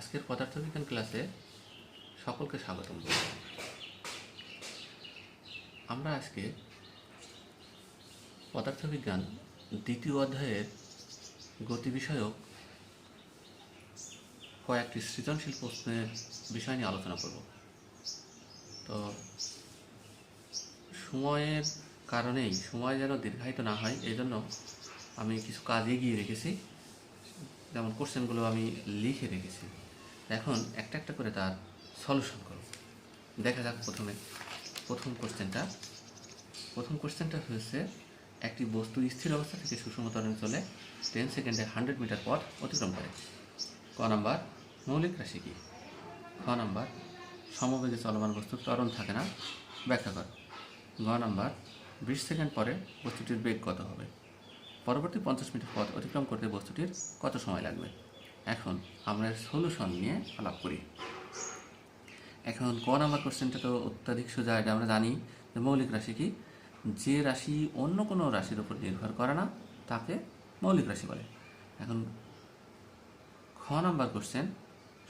আজকের পদার্থবিজ্ঞান ক্লাসে সকলকে স্বাগতম। আমরা আজকে পদার্থবিজ্ঞান দ্বিতীয় অধ্যায়ের গতি বিষয়ক কয়েকটি সৃজনশীল প্রশ্নের বিষয় নিয়ে আলোচনা করব। তো সময়ের কারণেই সময় যেন দীর্ঘায়িত না হয় এই জন্য আমি কিছু কাজ এগিয়ে রেখেছি, যেমন কোশ্চেনগুলো আমি লিখে রেখেছি। এখন একটা একটা করে তার সলিউশন করব। দেখা যাক প্রথম কোশ্চেনটা হচ্ছে একটি বস্তু স্থির অবস্থা থেকে সুষম ত্বরণে চলে 10 সেকেন্ডে 100 মিটার পথ অতিক্রম করে। ক নাম্বার, মৌলিক রাশি কি? খ নাম্বার, সমবেগে চলমান বস্তুর ত্বরণ থাকে না, ব্যাখ্যা কর। গ নাম্বার, 20 সেকেন্ড পরে বস্তুটির বেগ কত হবে? পরবর্তী 50 মিটার পথ অতিক্রম করতে বস্তুটির কত সময় লাগবে? এখন আমরা সলিউশন নিয়ে আলাপ করি। এখন ক নাম্বার কোশ্চেনটা তো অত্যাধিক সোজা, এটা আমরা জানি যে মৌলিক রাশি কি? যে রাশি অন্য কোনো রাশির উপর নির্ভর করে না তাকে মৌলিক রাশি বলে। এখন খ নাম্বার কোশ্চেন,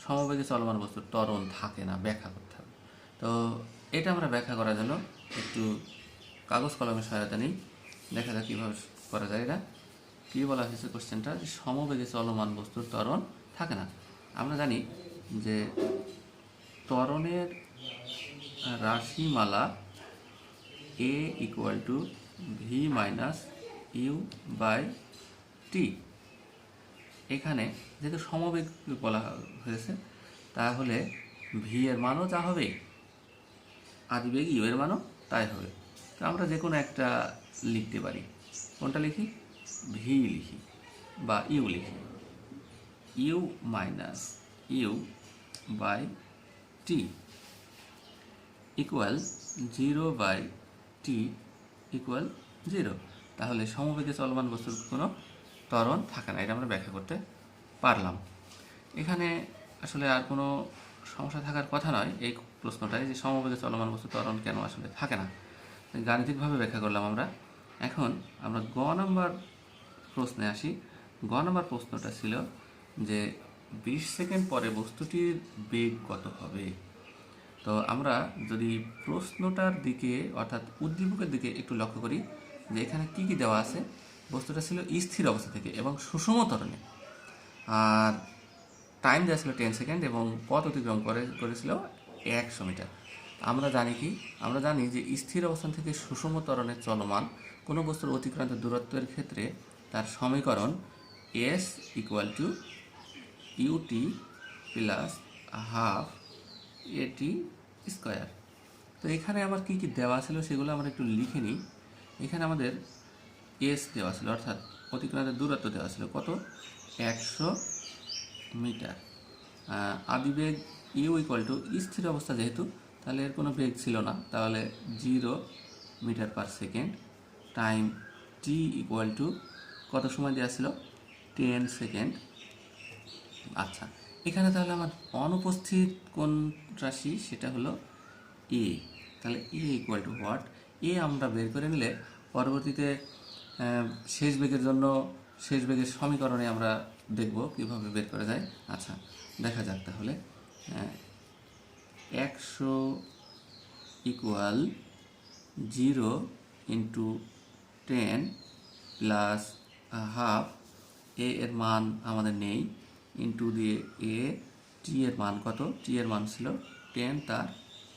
সমবেগে চলমান বস্তুর ত্বরণ থাকে না, ব্যাখ্যা করতে হবে। তো এটা আমরা ব্যাখ্যা করার জন্য একটু কাগজ কলমের সহায়তা নিই। দেখা যাক কীভাবে করা যায়। এটা কী বলা হয়েছে কোশ্চেনটা, যে সমবেগে চলমান বস্তুর ত্বরণ থাকে না। আমরা জানি যে ত্বরণের রাশিমালা a equal to v minus u by t. এখানে যেহেতু সমবেগ বলা হয়েছে, তাহলে ভি এর মানও যা হবে, আদিবেগ ইউ এর মানও তাই হবে। তো আমরা যে কোনো একটা লিখতে পারি। কোনটা লিখি? ভি লিখি বা ইউ লিখি। U minus u by t equal 0 by t equal 0। তাহলে সমবেগে চলমান বস্তুর কোনো ত্বরণ থাকে না, এটা আমরা ব্যাখ্যা করতে পারলাম। এখানে আসলে আর কোনো সমস্যা থাকার কথা নয় এই প্রশ্নটায়, যে সমবেগে চলমান বস্তুর ত্বরণ কেন আসলে থাকে না, গাণিতিকভাবে ব্যাখ্যা করলাম আমরা। এখন আমরা গ নাম্বার প্রশ্নে আসি। গ নাম্বার প্রশ্নটা ছিল যে 20 সেকেন্ড পরে বস্তুটির বেগ কত হবে? তো আমরা যদি প্রশ্নটার দিকে অর্থাৎ উদ্দীপকের দিকে একটু লক্ষ্য করি, যে এখানে কি কি দেওয়া আছে। বস্তুটা ছিল স্থির অবস্থা থেকে এবং সুষম ত্বরণে, আর টাইম দেওয়া ছিল 10 সেকেন্ড এবং পথ অতিক্রম করেছিল 100 মিটার। আমরা জানি যে স্থির অবস্থান থেকে সুষম ত্বরণে চলমান কোনো বস্তুর অতিক্রান্ত দূরত্বের ক্ষেত্রে তার সমীকরণ s equal to u t plus half a t square. তো এখানে আমার কি কি দেওয়া ছিল সেগুলো আমরা একটু লিখে নিই। এখানে আমাদের এস দেওয়া ছিল, অর্থাৎ অতিক্রান্তের দূরত্ব দেওয়া ছিল কত? 100 মিটার। আদিবেগ ইউ ইকুয়াল টু স্থির অবস্থা যেহেতু, তাহলে এর কোনো বেগ ছিল না, তাহলে 0 meter per second. Time t equal to কত সময় দেওয়া ছিল? 10 সেকেন্ড। আচ্ছা, এখানে তাহলে আমার অনুপস্থিত কোন রাশি, সেটা হলো এ। তাহলে এ ইকুয়াল টু হোয়াট? এ আমরা বের করে নিলে পরবর্তীতে শেষ বেগের সমীকরণে আমরা দেখব কীভাবে বের করা যায়। আচ্ছা, দেখা যাক তাহলে। 100 ইকুয়াল 0 ইন্টু 10 প্লাস হাফ, এ এর মান আমাদের নেই, ইন্টু দিয়ে এ, টি এর মান কত? টি এর মান ছিল 10 তার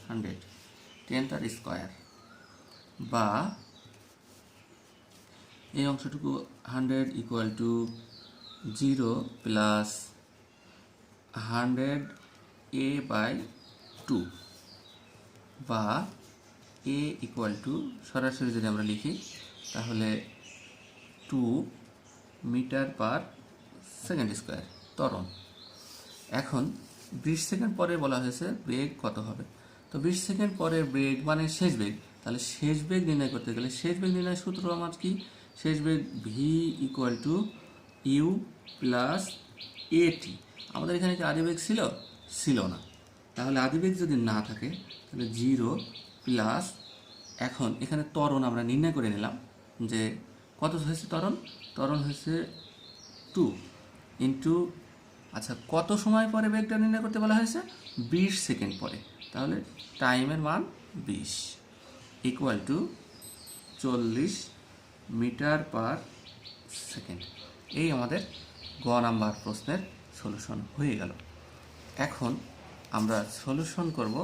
100, 10 তার স্কোয়ার, বা এই অংশটুকু 100 equal to 0 plus 100 a by 2, বা এ ইকুয়াল টু সরাসরি যদি আমরা লিখি তাহলে 2 মিটার পার সেকেন্ড স্কোয়ার ত্বরণ। এখন 20 সেকেন্ড পরে বলা হয়েছে বেগ কত হবে। তো 20 সেকেন্ড পরে বেগ মানে শেষ বেগ। তাহলে শেষ বেগ নির্ণয় করতে গেলে শেষ বেগ নির্ণয় সূত্র আমার কি? শেষ বেগ v equal to u plus a t. আমাদের এখানে কি আদিবেগ ছিল না। তাহলে আদিবেগ যদি না থাকে তাহলে 0 প্লাস, এখন এখানে ত্বরণ আমরা নির্ণয় করে নিলাম যে কত হয়েছে ত্বরণ হয়েছে 2 ইন্টু আচ্ছা, কত সময় পরে বেগটা নির্ণয় করতে বলা হয়েছে? 20 সেকেন্ড পরে। তাহলে টাইমের মান 20 equal to 40 meter per second. এই আমাদের গ নাম্বার প্রশ্নের সলিউশন হয়ে গেল। এখন আমরা সলিউশন করব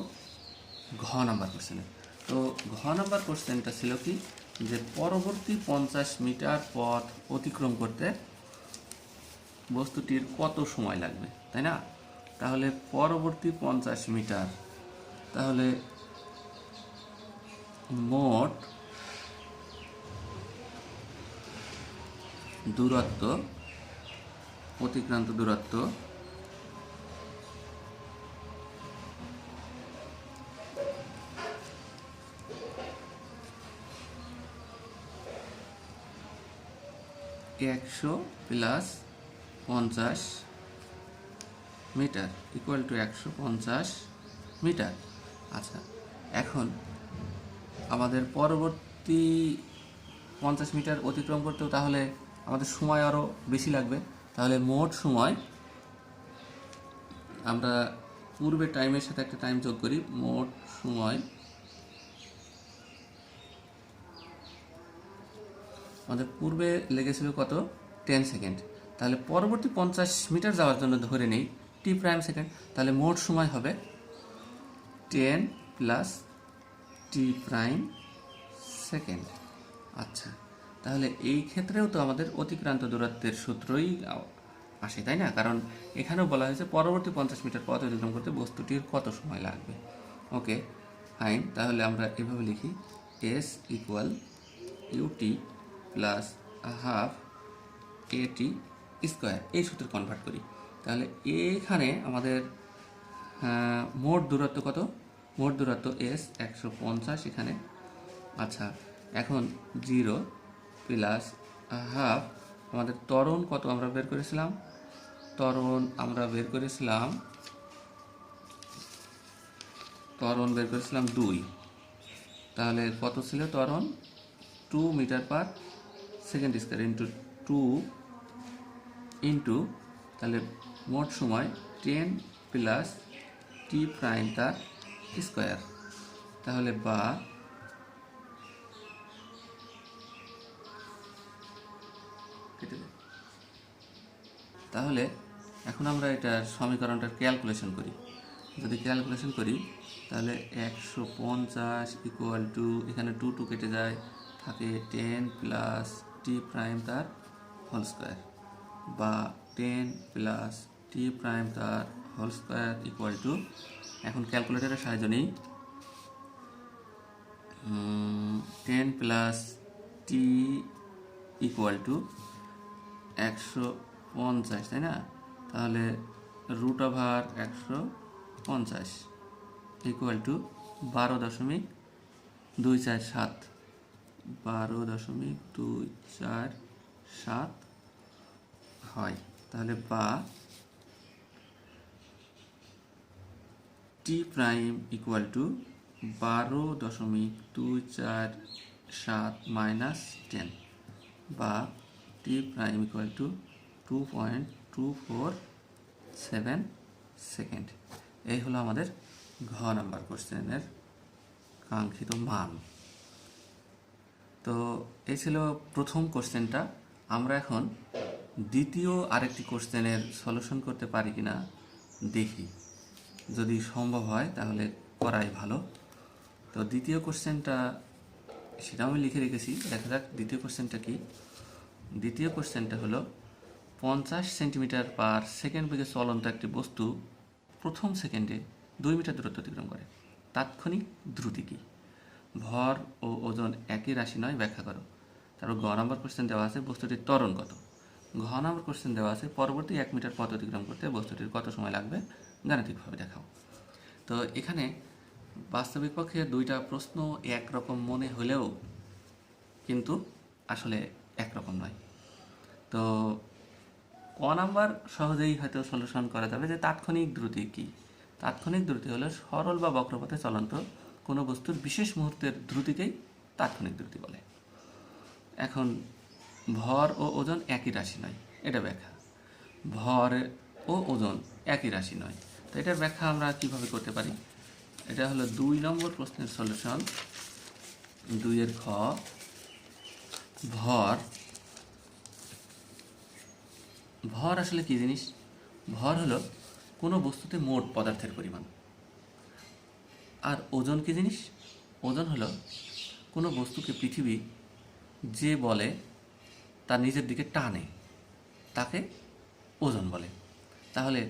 ঘ নাম্বার কোশ্চেনে। তো ঘ নাম্বার কোশ্চেনটা ছিল কি, যে পরবর্তী 50 মিটার পথ অতিক্রম করতে বস্তুটির কত সময় লাগবে, তাই না? তাহলে পরবর্তী 50 মিটার, তাহলে মোট দূরত্ব, অতিক্রান্ত দূরত্ব একশো plus 50 meter equal to 150 meter. আচ্ছা, এখন আমাদের পরবর্তী 50 মিটার অতিক্রম করতেও তাহলে আমাদের সময় আরও বেশি লাগবে। তাহলে মোট সময়, আমরা পূর্বে টাইমের সাথে একটা টাইম যোগ করি, মোট সময় আমাদের পূর্বে লেগেছিল কত? 10 সেকেন্ড। তাহলে পরবর্তী 50 মিটার যাওয়ার জন্য ধরে নেই টি প্রাইম সেকেন্ড। তাহলে মোট সময় হবে 10 প্লাস টি প্রাইম সেকেন্ড। আচ্ছা, তাহলে এই ক্ষেত্রেও তো আমাদের অতিক্রান্ত দূরত্বের সূত্রই আসে, তাই না? কারণ এখানেও বলা হয়েছে পরবর্তী 50 মিটার পথ অতিক্রম করতে বস্তুটির কত সময় লাগবে। ওকে ফাইন, তাহলে আমরা এভাবে লিখি, s equal u t plus half a t square. এই সূত্রে কনভার্ট করি। তাহলে এখানে আমাদের মোট দূরত্ব কত? মোট দূরত্ব এস 150 এখানে। আচ্ছা, এখন 0 প্লাস হাফ, আমাদের ত্বরণ কত আমরা বের করেছিলাম? ত্বরণ বের করেছিলাম 2। তাহলে কত ছিল ত্বরণ? 2 meter per second square into 2 into, তাহলে মোট সময় 10 প্লাস টি প্রাইম তার স্কোয়ার। তাহলে বা তাহলে এখন আমরা এটার সমীকরণটার ক্যালকুলেশন করি। যদি ক্যালকুলেশন করি তাহলে 150 ইকুয়াল টু, এখানে 2 কেটে যায়, থাকে 10 প্লাস টি প্রাইম তার হোল স্কোয়ার, বা 10 প্লাস টি প্রাইম তার হোল স্কোয়ার ইকুয়াল টু, এখন ক্যালকুলেটরের সাহায্য নিই, 10 প্লাস টি ইকুয়াল টু 150, তাই না? তাহলে রুট ওভার 150 ইকুয়াল টু 12.247, 12.247 হয়। তাহলে বা টি প্রাইম ইকুয়াল টু 12.247 মাইনাস 10, বা টি প্রাইম ইকুয়াল টু 2.247 সেকেন্ড। এই হলো আমাদের ঘ নাম্বার কোশ্চেনের কাঙ্ক্ষিত মান। তো এই ছিল প্রথম কোশ্চেনটা। আমরা এখন দ্বিতীয় আরেকটি কোশ্চেনের সলিউশন করতে পারি কিনা দেখি, যদি সম্ভব হয় তাহলে করাই ভালো। তো দ্বিতীয় কোশ্চেনটা, সেটা আমি লিখে রেখেছি, দেখা যাক দ্বিতীয় কোশ্চেনটা কি। দ্বিতীয় কোশ্চেনটা হলো 50 সেন্টিমিটার পার সেকেন্ড বেগে চলন্ত একটি বস্তু প্রথম সেকেন্ডে 2 মিটার দূরত্ব অতিক্রম করে, তাৎক্ষণিক দ্রুতি কী? ভর ও ওজন একই রাশি নয়, ব্যাখ্যা করো। তারপর গ নম্বর কোশ্চেন দেওয়া আছে বস্তুটির ত্বরণ কত। ঘ নম্বর কোশ্চেন দেওয়া আছে পরবর্তী 1 মিটার পথ অতিক্রম করতে বস্তুটির কত সময় লাগবে, গাণিতিকভাবে দেখাও। তো এখানে বাস্তবিক পক্ষে দুইটা প্রশ্ন একরকম মনে হলেও কিন্তু আসলে একরকম নয়। তো ক নাম্বার সহজেই হয়তো সলিউশন করা যাবে, যে তাৎক্ষণিক দ্রুতি কী। তাৎক্ষণিক দ্রুতি হলো সরল বা বক্রপথে চলন্ত কোনো বস্তুর বিশেষ মুহূর্তের দ্রুতিকেই তাৎক্ষণিক দ্রুতি বলে। এখন ভর ও ওজন একই রাশি নয়, এটা ব্যাখ্যা। ভর ও ওজন একই রাশি নয়। তো এটার ব্যাখ্যা আমরা কিভাবে করতে পারি? এটা হলো 2 নম্বর প্রশ্নের সলিউশন। 2-এর খ, ভর। ভর আসলে কি জিনিস? ভর হলো কোনো বস্তুতে মোট পদার্থের পরিমাণ। আর ওজন কি জিনিস? ওজন হলো কোনো বস্তুকে পৃথিবী যে বলে তার নিজের দিকে টানে, তাকে ওজন বলে। তাহলে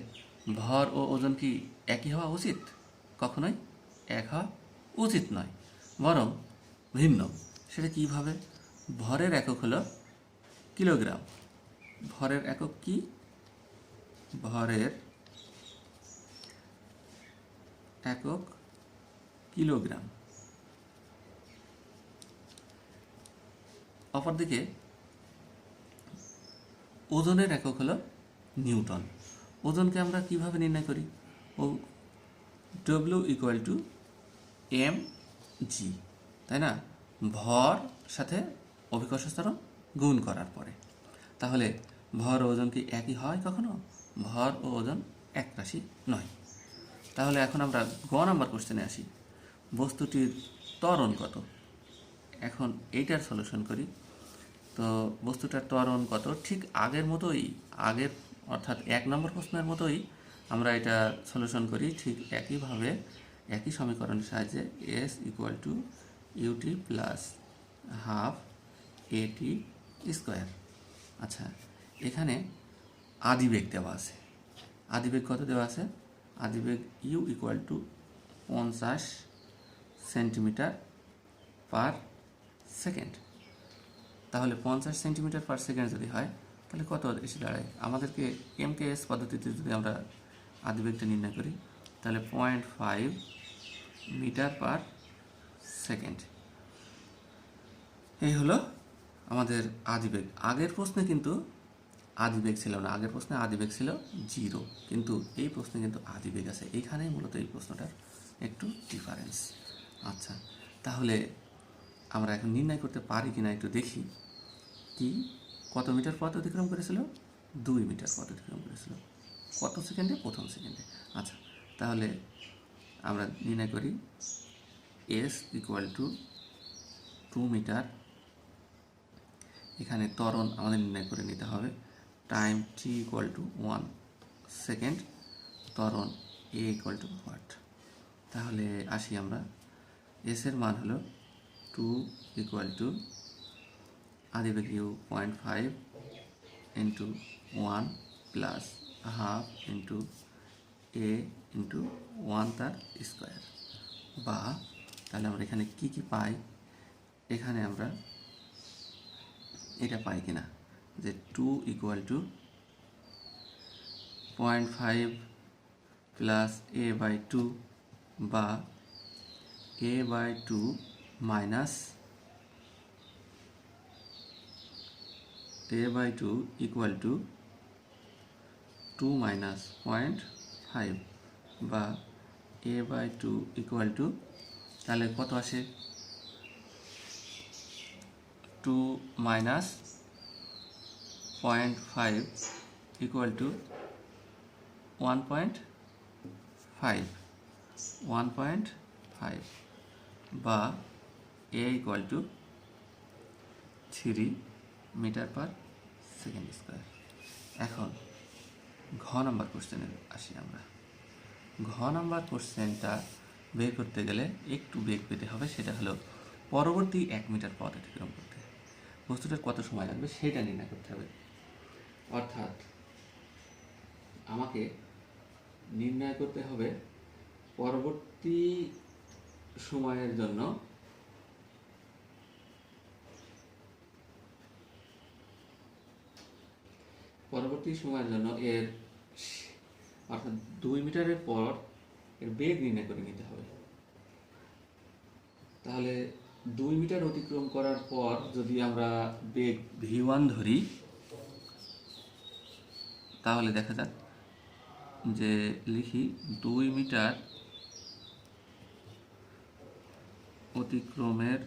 ভর ও ওজন কি একই হওয়া উচিত? কখনোই এক হওয়া উচিত নয়, বরং ভিন্ন। সেটা কীভাবে? ভরের একক হলো কিলোগ্রাম। ভরের একক কি? ভরের একক কিলোগ্রাম। অপরদিকে ওজনের একক হলো নিউটন। ওজনকে আমরা কিভাবে নির্ণয় করি? ও W equal to m g, তাই না? ভর সাথে অভিকর্ষ ত্বরণ গুণ করার পরে। তাহলে ভর ও ওজন কি একই হয় কখনো? ভর ও ওজন এক রাশি নয়। তাহলে এখন আমরা গ নাম্বার কোশ্চেনে আসি। বস্তুটির ত্বরণ কত? এখন এইটার সলিউশন করি। তো বস্তুটার ত্বরণ কত? ঠিক আগের মতোই, আগের অর্থাৎ 1 নম্বর প্রশ্নের মতোই আমরা এটা সলিউশন করি। ঠিক একইভাবে একই সমীকরণের সাহায্যে s equal to u t plus half a t square. আচ্ছা, এখানে আদিবেগ দেওয়া আছে। আদিবেগ কত দেওয়া আছে? আদিবেগ u equal to 50 centimetre per second. তাহলে 50 সেন্টিমিটার পার সেকেন্ড যদি হয়, তাহলে কত এসে দাঁড়ায়? আমাদেরকে এমকেএস পদ্ধতিতে যদি আমরা আদিবেগটা নির্ণয় করি, তাহলে 0.5 মিটার পার সেকেন্ড। এই হলো আমাদের আদিবেগ। আগের প্রশ্নে কিন্তু আদিবেগ ছিল না, আগের প্রশ্নে আদিবেগ ছিল 0, কিন্তু এই প্রশ্নে কিন্তু আদিবেগ আছে। এইখানেই মূলত এই প্রশ্নটার একটু ডিফারেন্স। আচ্ছা, তাহলে আমরা এখন নির্ণয় করতে পারি কিনা একটু দেখি। কি, কত মিটার পথ অতিক্রম করেছিল? 2 মিটার পথ অতিক্রম করেছিল। কত সেকেন্ডে? প্রথম সেকেন্ডে। আচ্ছা, তাহলে আমরা নির্ণয় করি এস ইকুয়াল টু 2 মিটার। এখানে ত্বরণ আমাদের নির্ণয় করে নিতে হবে। Time t equal two 1 second. ত্বরণ এ ইকুয়াল টু ওয়াট। তাহলে আসি আমরা। এসের মান হলো 2 ইকুয়াল টু আদিবেগ u 0.5 into 1 plus half into a into 1 তার স্কোয়ার। বা তাহলে আমরা এখানে কি কি পাই? এখানে আমরা এটা পাই কিনা যে 2 equal to 0.5 plus a by 2 বা a by 2 minus a by 2 equal to 2 minus 0.5 বা a by 2 equal to, তাহলে কত আসে? 2 minus 0.5 equal to 1.5 বা a equal to 3 meter per second square. এখন ঘ নাম্বার কোশ্চেনে আসি আমরা। ঘ নাম্বার কোশ্চেনটা বের করতে গেলে একটু বেগ পেতে হবে। সেটা হলো পরবর্তী 1 মিটার পথ অতিক্রম করতে বস্তুটার কত সময় লাগবে সেটা নির্ণয় করতে হবে। অর্থাৎ আমাকে নির্ণয় করতে হবে পরবর্তী সময়ের জন্য এর অর্থাৎ 2 মিটারের পর এর বেগ নির্ণয় করে নিতে হবে। তাহলে 2 মিটার অতিক্রম করার পর যদি আমরা বেগ v1 ধরি, তাহলে দেখা যাক যে লিখি 2 মিটার অতিক্রমের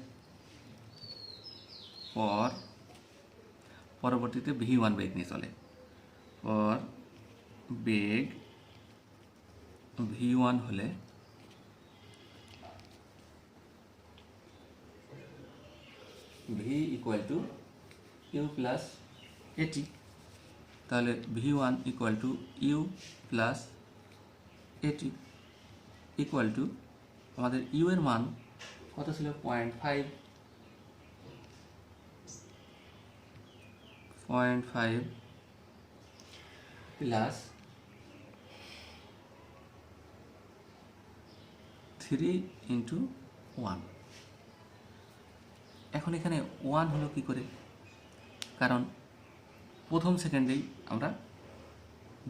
পর পরবর্তীতে v1 বেগ নিয়ে চলে। পর বেগ v1 হলে v equal to u plus a t, তাহলে v1 equal to u plus a t equal to আমাদের ইউ এর মান কত ছিল 0.5 প্লাস 3 ইন্টু 1। এখন এখানে 1 হলো কি করে, কারণ প্রথম সেকেন্ডেই আমরা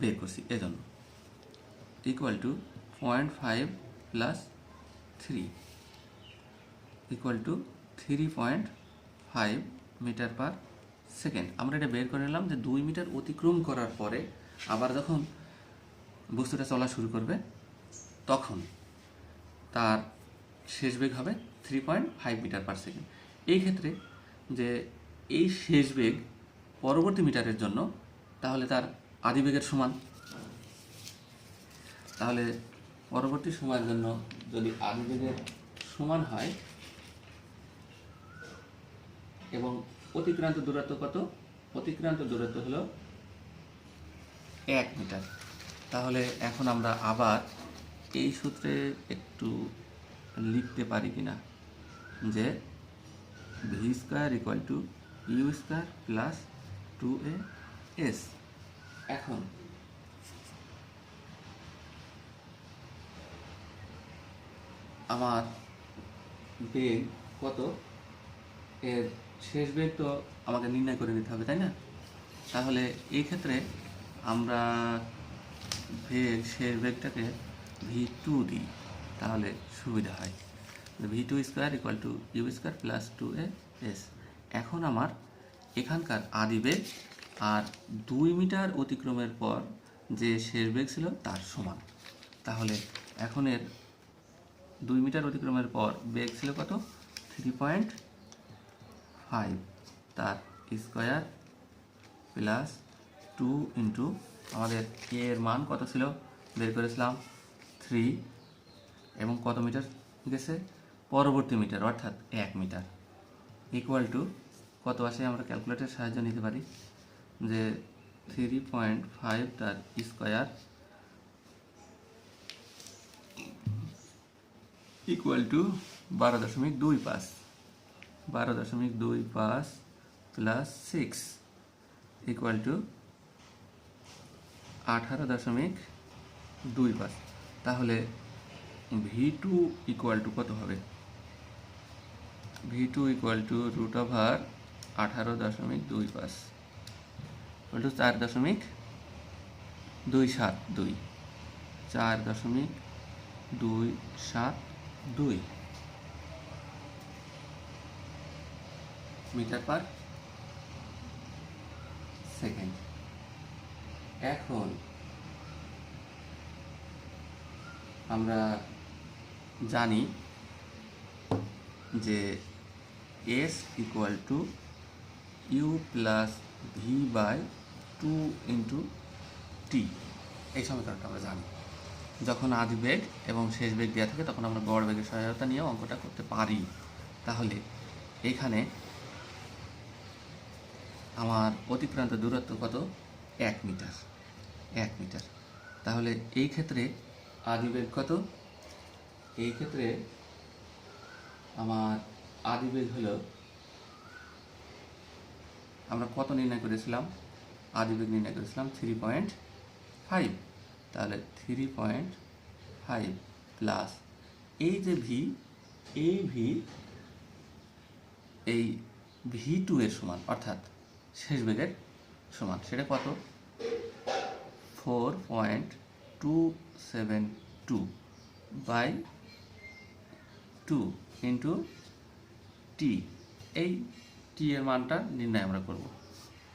বের করছি, এজন্য equal to 0.5 plus 3 equal to 3.5 meter per second. আমরা এটা বের করে নিলাম যে 2 মিটার অতিক্রম করার পরে আবার যখন বস্তুটা চলা শুরু করবে তখন তার শেষ বেগ হবে 3.5 মিটার পার সেকেন্ড। এই ক্ষেত্রে যে এই শেষ বেগ পরবর্তী মিটারের জন্য তাহলে তার আদি বেগের সমান, তাহলে পরবর্তী সময়ের জন্য যদি আদি বেগের সমান হয় এবং অতিক্রান্ত দূরত্ব কত, অতিক্রান্ত দূরত্ব হলো 1 মিটার। তাহলে এখন আমরা আবার এই সূত্রে একটু লিখতে পারি কিনা যে v square equal to u square plus 2as। এখন আমার বেগ কত, এর শেষ বেগ তো আমাকে নির্ণয় করে নিতে হবে, তাই না? তাহলে এই ক্ষেত্রে আমরা শেষ বেগটাকে v2 দিই, তাহলে সুবিধা হয়। v2 square equal to u square plus 2as। এখন আমার এখানকার আদি বেগ আর 2 মিটার অতিক্রমের পর যে শেষ বেগ ছিল তার সমান। তাহলে এখন এর 2 মিটার অতিক্রমের পর বেগ ছিল কত, 3.5, তার স্কোয়ার প্লাস 2 ইন্টু আমাদের এর মান কত ছিল বের করেছিলাম 3, এবং কত মিটার গেছে পরবর্তী মিটার অর্থাৎ 1 মিটার, ইকুয়াল টু কত আসে আমরা ক্যালকুলেটরের সাহায্য নিতে পারি যে 3.5 তার square equal to 12.25 plus 6 equal to 18.25। তাহলে v2 ইকুয়াল টু কত হবে, v2 equal to root over 18.25 equal to 4.272, 4.272 metre per second. এখন আমরা জানি যে s equal to u plus v by 2 into t, এই সমীকরণটা আমরা জানি। যখন আদি বেগ এবং শেষ বেগ দেওয়া থাকে তখন আমরা গড় বেগের সহায়তা নিয়ে অঙ্কটা করতে পারি। তাহলে এখানে আমার অতিক্রান্ত দূরত্ব কত, 1 মিটার, 1 মিটার। তাহলে এই ক্ষেত্রে আদি বেগ কত, এই ক্ষেত্রে আমার আদি বেগ হলো, আমরা কত নির্ণয় করেছিলাম, আদি বেগ নির্ণয় করেছিলাম 3.5। তাহলে 3.5 প্লাস এই যে ভি, এই ভি এই v2 এর সমান অর্থাৎ শেষ বেগের সমান, সেটা কত 4.272 বাই 2 ইন্টু টি, এই টি এর মানটা নির্ণয় আমরা করব।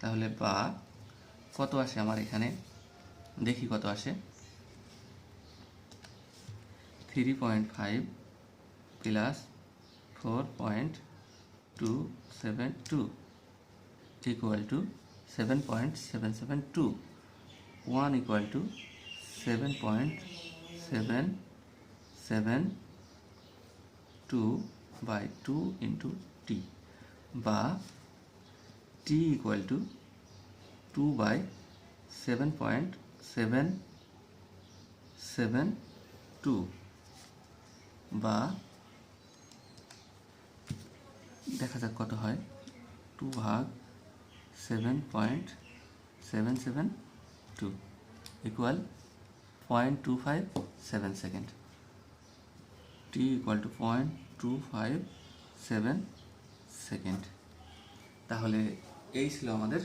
তাহলে বা কত আসে আমার এখানে, দেখি কত আসে, 3.5 plus 4.272 equal to 7.772 1 equal to 7.772 by 2 into t, বা টি ইকুয়াল টু 2 বাই 7.772, বা দেখা যাক কত হয়, 2 ভাগ 7.772 ইকুয়াল 0.257 সেকেন্ড। টি ইকুয়াল টু 0.257 সেকেন্ড। তাহলে এই ছিল আমাদের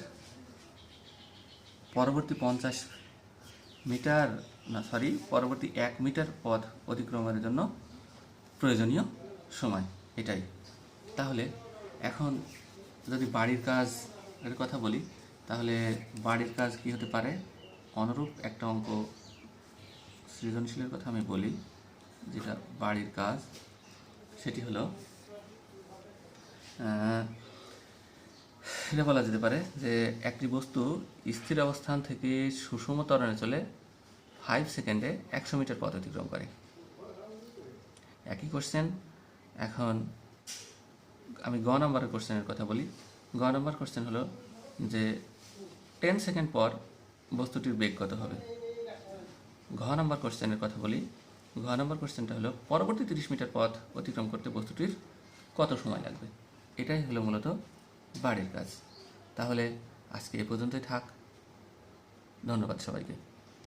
পরবর্তী 50 মিটার পরবর্তী 1 মিটার পথ অতিক্রমের জন্য প্রয়োজনীয় সময় এটাই। তাহলে এখন যদি বাড়ির কাজের কথা বলি, তাহলে বাড়ির কাজ কি হতে পারে? অনুরূপ একটা অঙ্ক সৃজনশীলের কথা আমি বলি, যেটা বাড়ির কাজ, সেটি হলো এটা বলা যেতে পারে যে একটি বস্তু স্থির অবস্থান থেকে সুষম ত্বরণে চলে 5 সেকেন্ডে 100 মিটার পথ অতিক্রম করে। একই কোশ্চেন। এখন আমি গ নাম্বারের কোশ্চেনের কথা বলি। গ নাম্বার কোশ্চেন হলো যে 10 সেকেন্ড পর বস্তুটির বেগ কত হবে। ঘ নাম্বার কোশ্চেনের কথা বলি। ঘ নাম্বার কোশ্চেনটা হলো পরবর্তী 30 মিটার পথ অতিক্রম করতে বস্তুটির কত সময় লাগবে। এটাই হলো মূলত বাড়ির কাজ। তাহলে আজকে এ পর্যন্তই থাক। ধন্যবাদ সবাইকে।